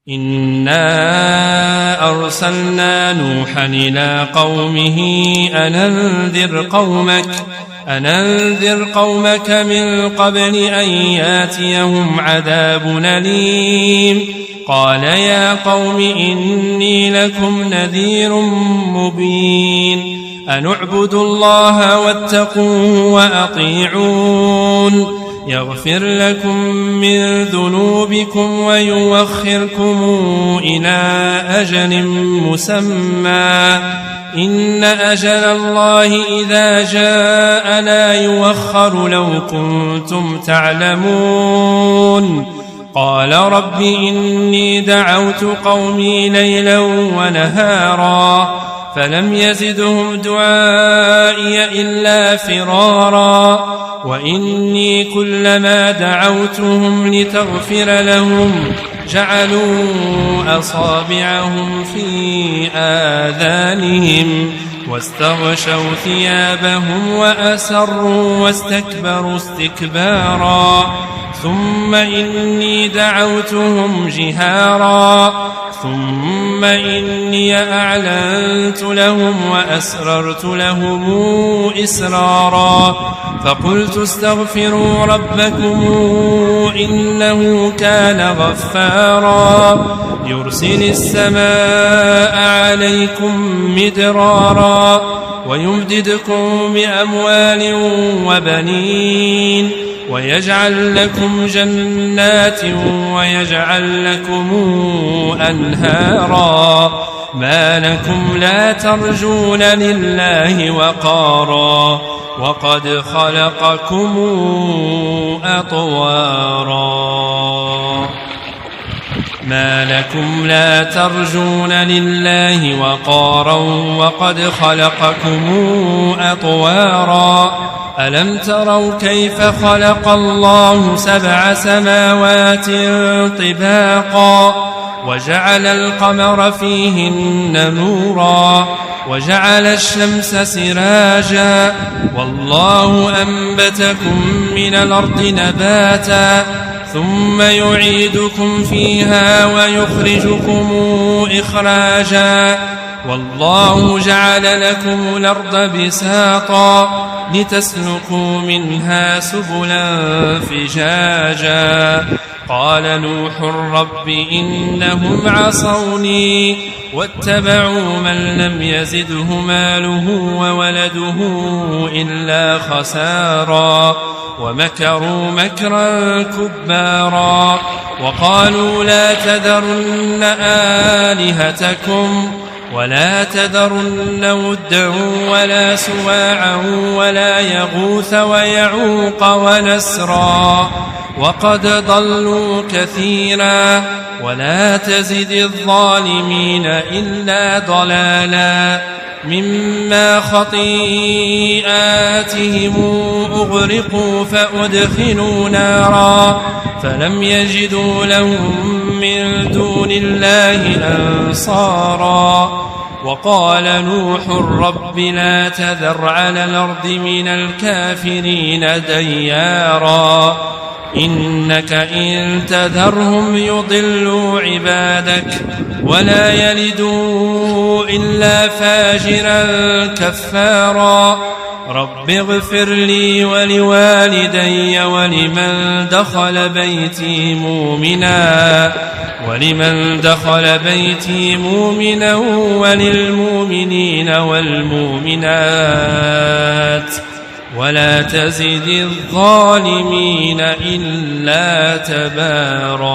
إنا أرسلنا نوحا إلى قومه أنذر قومك من قبل أن ياتيهم عذاب أليم قال يا قوم إني لكم نذير مبين أن اعبدوا الله واتقوه وأطيعون يغفر لكم من ذنوبكم ويوخركم إلى أجل مسمى إن أجل الله إذا جاء لا يوخر لو كنتم تعلمون قال رب إني دعوت قومي ليلا ونهارا فلم يزدهم دعائي إلا فرارا وإني كلما دعوتهم لتغفر لهم جعلوا أصابعهم في آذانهم واستغشوا ثيابهم وأسروا واستكبروا استكبارا ثم إني دعوتهم جهارا ثم إني أعلنت لهم وأسررت لهم إسرارا فقلت استغفروا ربكم إنه كان غفارا يرسل السماء عليكم مدرارا ويمددكم بأموال وبنين ويجعل لكم جنات ويجعل لكم أنهارا ما لكم لا ترجون لله وقارا وقد خلقكم أطوارا ما لكم لا ترجون لله وقارا وقد خلقكم أطوارا ألم تروا كيف خلق الله 7 سماوات طباقا وجعل القمر فيهن نورا وجعل الشمس سراجا والله أنبتكم من الأرض نباتا ثم يعيدكم فيها ويخرجكم إخراجا والله جعل لكم الأرض بساطا لتسلكوا منها سبلا فجاجا قال نوح رب إنهم عصوني واتبعوا من لم يزده ماله وولده إلا خسارا ومكروا مكرا كبارا وقالوا لا تذرن آلهتكم ولا تذرن ودا ولا سواعا ولا يغوث ويعوق ونسرا وقد ضلوا كثيرا ولا تزد الظالمين إلا ضلالا مما خطيئاتهم أغرقوا فأدخلوا نارا فلم يجدوا لهم من دون الله أنصارا وقال نوح رب لا تذر على الأرض من الكافرين ديارا إنك إن تذرهم يضلوا عبادك ولا يلدوا إلا فاجرا كفارا رب اغفر لي ولوالدي ولمن دخل بيتي مؤمنا وللمؤمنين والمؤمنات ولا تزد الظالمين إلا تبارا